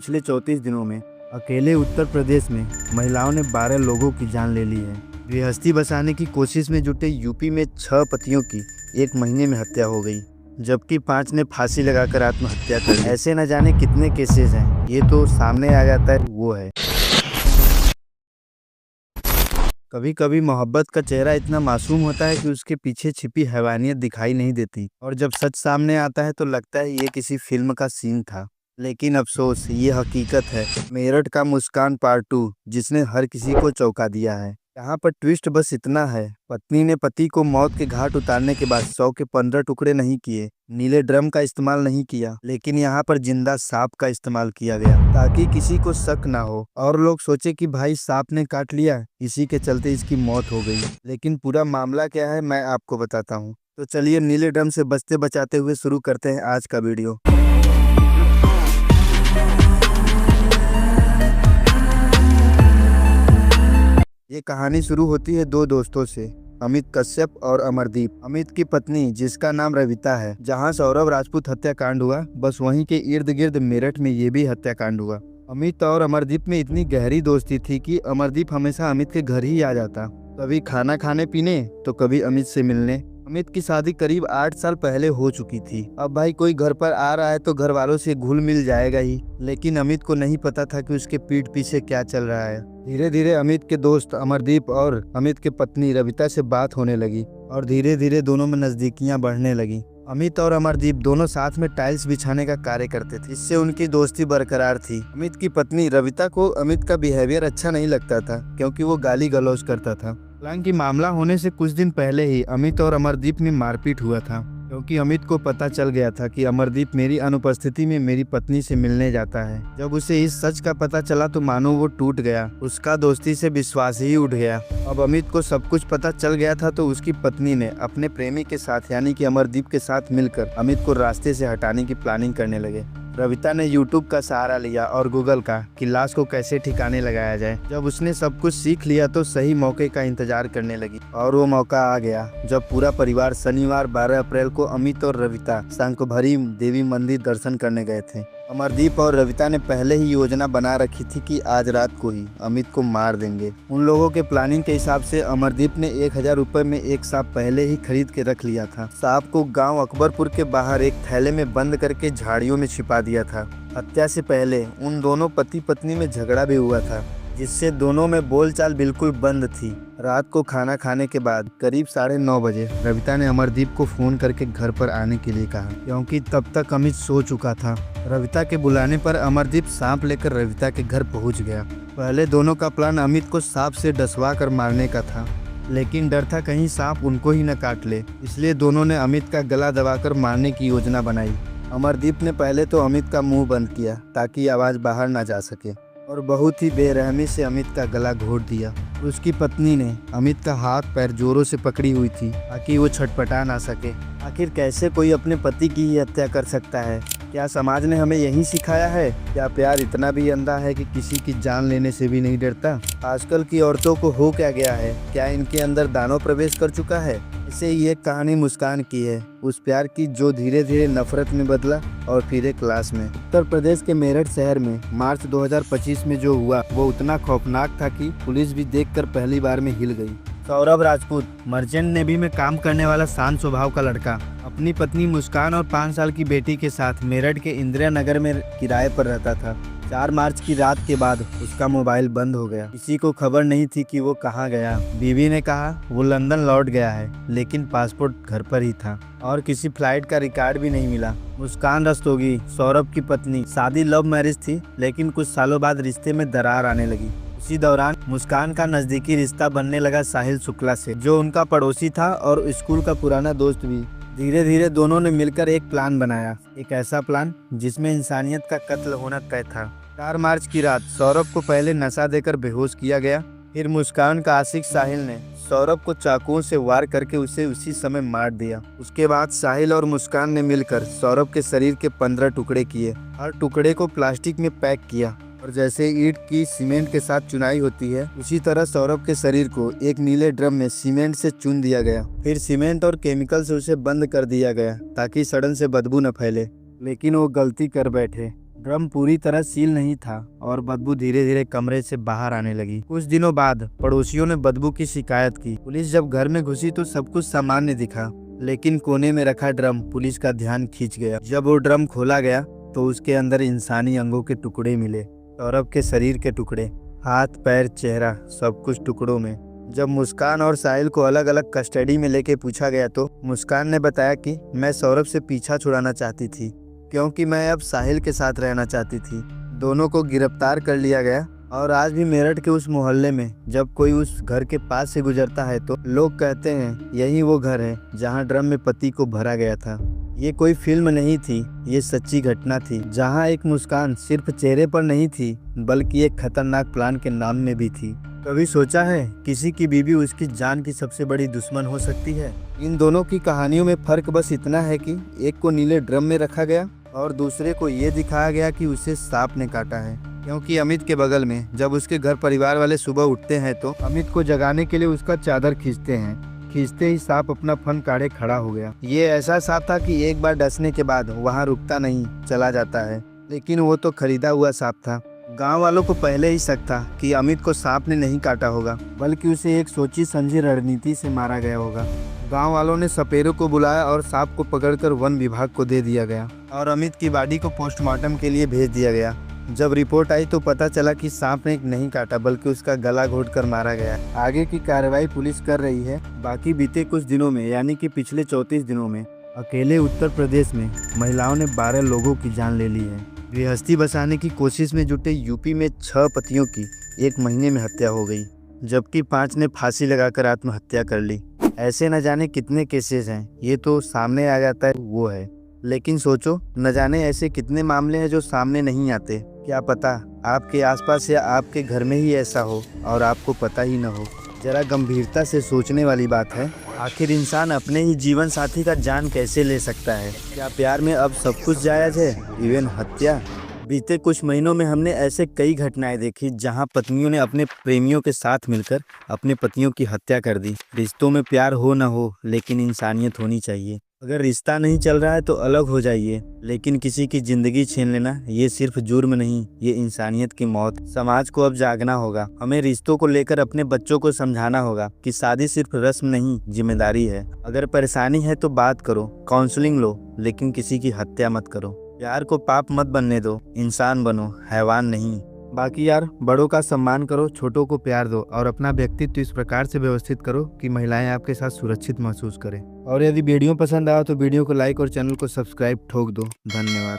पिछले 34 दिनों में अकेले उत्तर प्रदेश में महिलाओं ने 12 लोगों की जान ले ली है। गृहस्थी बसाने की कोशिश में जुटे यूपी में 6 पतियों की एक महीने में हत्या हो गई, जबकि 5 ने फांसी लगाकर आत्महत्या कर ली। ऐसे न जाने कितने केसेस हैं, ये तो सामने आ जाता है वो है। कभी कभी मोहब्बत का चेहरा इतना मासूम होता है कि उसके पीछे छिपी हैवानियत दिखाई नहीं देती, और जब सच सामने आता है तो लगता है ये किसी फिल्म का सीन था। लेकिन अफसोस, ये हकीकत है। मेरठ का मुस्कान पार्ट 2, जिसने हर किसी को चौंका दिया है। यहाँ पर ट्विस्ट बस इतना है, पत्नी ने पति को मौत के घाट उतारने के बाद 100 के 15 टुकड़े नहीं किए, नीले ड्रम का इस्तेमाल नहीं किया, लेकिन यहाँ पर जिंदा सांप का इस्तेमाल किया गया, ताकि किसी को शक ना हो और लोग सोचे कि भाई सांप ने काट लिया, इसी के चलते इसकी मौत हो गई। लेकिन पूरा मामला क्या है मैं आपको बताता हूँ। तो चलिए नीले ड्रम से बचते बचाते हुए शुरू करते हैं आज का वीडियो। ये कहानी शुरू होती है 2 दोस्तों से, अमित कश्यप और अमरदीप। अमित की पत्नी जिसका नाम रविता है। जहां सौरभ राजपूत हत्याकांड हुआ, बस वहीं के इर्द गिर्द मेरठ में ये भी हत्याकांड हुआ। अमित और अमरदीप में इतनी गहरी दोस्ती थी कि अमरदीप हमेशा अमित के घर ही आ जाता, कभी खाना खाने पीने तो कभी अमित से मिलने। अमित की शादी करीब 8 साल पहले हो चुकी थी। अब भाई कोई घर पर आ रहा है तो घर वालों से घुल मिल जाएगा ही, लेकिन अमित को नहीं पता था कि उसके पीठ पीछे क्या चल रहा है। धीरे धीरे अमित के दोस्त अमरदीप और अमित के पत्नी रविता से बात होने लगी, और धीरे धीरे दोनों में नजदीकियां बढ़ने लगी। अमित और अमरदीप दोनों साथ में टाइल्स बिछाने का कार्य करते थे, इससे उनकी दोस्ती बरकरार थी। अमित की पत्नी रविता को अमित का बिहेवियर अच्छा नहीं लगता था, क्योंकि वो गाली गलौज करता था। हालांकि मामला होने से कुछ दिन पहले ही अमित और अमरदीप में मारपीट हुआ था, क्योंकि अमित को पता चल गया था कि अमरदीप मेरी अनुपस्थिति में मेरी पत्नी से मिलने जाता है। जब उसे इस सच का पता चला तो मानो वो टूट गया, उसका दोस्ती से विश्वास ही उठ गया। अब अमित को सब कुछ पता चल गया था, तो उसकी पत्नी ने अपने प्रेमी के साथ यानी कि अमरदीप के साथ मिलकर अमित को रास्ते से हटाने की प्लानिंग करने लगे। रविता ने यूट्यूब का सहारा लिया और गूगल का, कि लाश को कैसे ठिकाने लगाया जाए। जब उसने सब कुछ सीख लिया तो सही मौके का इंतजार करने लगी, और वो मौका आ गया जब पूरा परिवार शनिवार 12 अप्रैल को अमित और रविता शंखभरी देवी मंदिर दर्शन करने गए थे। अमरदीप और रविता ने पहले ही योजना बना रखी थी कि आज रात को ही अमित को मार देंगे। उन लोगों के प्लानिंग के हिसाब से अमरदीप ने 1000 रुपए में एक सांप पहले ही खरीद के रख लिया था। सांप को गांव अकबरपुर के बाहर एक थैले में बंद करके झाड़ियों में छिपा दिया था। हत्या से पहले उन दोनों पति पत्नी में झगड़ा भी हुआ था, जिससे दोनों में बोलचाल बिल्कुल बंद थी। रात को खाना खाने के बाद करीब 9:30 बजे रविता ने अमरदीप को फोन करके घर पर आने के लिए कहा, क्योंकि तब तक अमित सो चुका था। रविता के बुलाने पर अमरदीप सांप लेकर रविता के घर पहुंच गया। पहले दोनों का प्लान अमित को सांप से डसवा कर मारने का था, लेकिन डर था कहीं सांप उनको ही न काट ले, इसलिए दोनों ने अमित का गला दबाकर मारने की योजना बनाई। अमरदीप ने पहले तो अमित का मुंह बंद किया ताकि आवाज बाहर ना जा सके, और बहुत ही बेरहमी से अमित का गला घोट दिया। उसकी पत्नी ने अमित का हाथ पैर जोरों से पकड़ी हुई थी ताकि वो छटपटा ना सके। आखिर कैसे कोई अपने पति की ही हत्या कर सकता है? क्या समाज ने हमें यही सिखाया है? क्या प्यार इतना भी अंधा है कि किसी की जान लेने से भी नहीं डरता? आजकल की औरतों को हो क्या गया है? क्या इनके अंदर दानव प्रवेश कर चुका है? इसे ये कहानी मुस्कान की है, उस प्यार की जो धीरे धीरे नफरत में बदला और फिर एक लाश में। उत्तर प्रदेश के मेरठ शहर में मार्च 2025 में जो हुआ वो उतना खौफनाक था कि पुलिस भी देखकर पहली बार में हिल गई। सौरभ राजपूत मर्चेंट नेवी में काम करने वाला शांत स्वभाव का लड़का अपनी पत्नी मुस्कान और 5 साल की बेटी के साथ मेरठ के इंदिरा नगर में किराए पर रहता था। 4 मार्च की रात के बाद उसका मोबाइल बंद हो गया। किसी को खबर नहीं थी कि वो कहाँ गया। बीवी ने कहा वो लंदन लौट गया है, लेकिन पासपोर्ट घर पर ही था और किसी फ्लाइट का रिकॉर्ड भी नहीं मिला। मुस्कान रस्तोगी, सौरभ की पत्नी, शादी लव मैरिज थी, लेकिन कुछ सालों बाद रिश्ते में दरार आने लगी। उसी दौरान मुस्कान का नजदीकी रिश्ता बनने लगा साहिल शुक्ला से, जो उनका पड़ोसी था और स्कूल का पुराना दोस्त भी। धीरे धीरे दोनों ने मिलकर एक प्लान बनाया, एक ऐसा प्लान जिसमें इंसानियत का कत्ल होना तय था। 4 मार्च की रात सौरभ को पहले नशा देकर बेहोश किया गया, फिर मुस्कान का आशिक साहिल ने सौरभ को चाकुओं से वार करके उसे उसी समय मार दिया। उसके बाद साहिल और मुस्कान ने मिलकर सौरभ के शरीर के 15 टुकड़े किए। हर टुकड़े को प्लास्टिक में पैक किया, और जैसे ईंट की सीमेंट के साथ चुनाई होती है, उसी तरह सौरभ के शरीर को एक नीले ड्रम में सीमेंट से चुन दिया गया। फिर सीमेंट और केमिकल से उसे बंद कर दिया गया ताकि सड़न से बदबू न फैले। लेकिन वो गलती कर बैठे। ड्रम पूरी तरह सील नहीं था और बदबू धीरे धीरे कमरे से बाहर आने लगी। कुछ दिनों बाद पड़ोसियों ने बदबू की शिकायत की। पुलिस जब घर में घुसी तो सब कुछ सामान्य दिखा, लेकिन कोने में रखा ड्रम पुलिस का ध्यान खींच गया। जब वो ड्रम खोला गया तो उसके अंदर इंसानी अंगों के टुकड़े मिले। सौरभ के शरीर के टुकड़े, हाथ पैर चेहरा सब कुछ टुकड़ों में। जब मुस्कान और साहिल को अलग अलग कस्टडी में लेके पूछा गया तो मुस्कान ने बताया कि मैं सौरभ से पीछा छुड़ाना चाहती थी क्योंकि मैं अब साहिल के साथ रहना चाहती थी। दोनों को गिरफ्तार कर लिया गया और आज भी मेरठ के उस मोहल्ले में जब कोई उस घर के पास से गुजरता है तो लोग कहते हैं यही वो घर है जहां ड्रम में पति को भरा गया था। ये कोई फिल्म नहीं थी, ये सच्ची घटना थी जहां एक मुस्कान सिर्फ चेहरे पर नहीं थी बल्कि एक खतरनाक प्लान के नाम में भी थी। कभी सोचा है किसी की बीवी उसकी जान की सबसे बड़ी दुश्मन हो सकती है? इन दोनों की कहानियों में फर्क बस इतना है कि एक को नीले ड्रम में रखा गया और दूसरे को ये दिखाया गया कि उसे सांप ने काटा है। क्योंकि अमित के बगल में जब उसके घर परिवार वाले सुबह उठते हैं तो अमित को जगाने के लिए उसका चादर खींचते हैं। खींचते ही सांप अपना फन काढ़े खड़ा हो गया। ये ऐसा सांप था कि एक बार डसने के बाद वहाँ रुकता नहीं, चला जाता है। लेकिन वो तो खरीदा हुआ सांप था। गांव वालों को पहले ही शक था कि अमित को सांप ने नहीं काटा होगा बल्कि उसे एक सोची समझी रणनीति से मारा गया होगा। गांव वालों ने सपेरों को बुलाया और सांप को पकड़कर वन विभाग को दे दिया गया और अमित की बॉडी को पोस्टमार्टम के लिए भेज दिया गया। जब रिपोर्ट आई तो पता चला कि सांप ने नहीं काटा बल्कि उसका गला घोंटकर मारा गया। आगे की कार्रवाई पुलिस कर रही है। बाकी बीते कुछ दिनों में यानी कि पिछले 34 दिनों में अकेले उत्तर प्रदेश में महिलाओं ने 12 लोगों की जान ले ली है। गृहस्थी बसाने की कोशिश में जुटे यूपी में 6 पतियों की 1 महीने में हत्या हो गई, जबकि 5 ने फांसी लगाकर आत्महत्या कर ली। ऐसे न जाने कितने केसेस हैं, ये तो सामने आ जाता है वो है। लेकिन सोचो, न जाने ऐसे कितने मामले हैं जो सामने नहीं आते। क्या पता आपके आसपास या आपके घर में ही ऐसा हो और आपको पता ही न हो। जरा गंभीरता से सोचने वाली बात है। आखिर इंसान अपने ही जीवन साथी का जान कैसे ले सकता है? क्या प्यार में अब सब कुछ जायज है, इवन हत्या? बीते कुछ महीनों में हमने ऐसे कई घटनाएं देखी जहां पत्नियों ने अपने प्रेमियों के साथ मिलकर अपने पतियों की हत्या कर दी। रिश्तों में प्यार हो न हो, लेकिन इंसानियत होनी चाहिए। अगर रिश्ता नहीं चल रहा है तो अलग हो जाइए, लेकिन किसी की जिंदगी छीन लेना ये सिर्फ जुर्म नहीं, ये इंसानियत की मौत। समाज को अब जागना होगा। हमें रिश्तों को लेकर अपने बच्चों को समझाना होगा कि शादी सिर्फ रस्म नहीं, जिम्मेदारी है। अगर परेशानी है तो बात करो, काउंसलिंग लो, लेकिन किसी की हत्या मत करो। प्यार को पाप मत बनने दो, इंसान बनो, हैवान नहीं। बाकी यार, बड़ों का सम्मान करो, छोटों को प्यार दो और अपना व्यक्तित्व इस प्रकार से व्यवस्थित करो कि महिलाएं आपके साथ सुरक्षित महसूस करें। और यदि वीडियो पसंद आया तो वीडियो को लाइक और चैनल को सब्सक्राइब ठोक दो। धन्यवाद।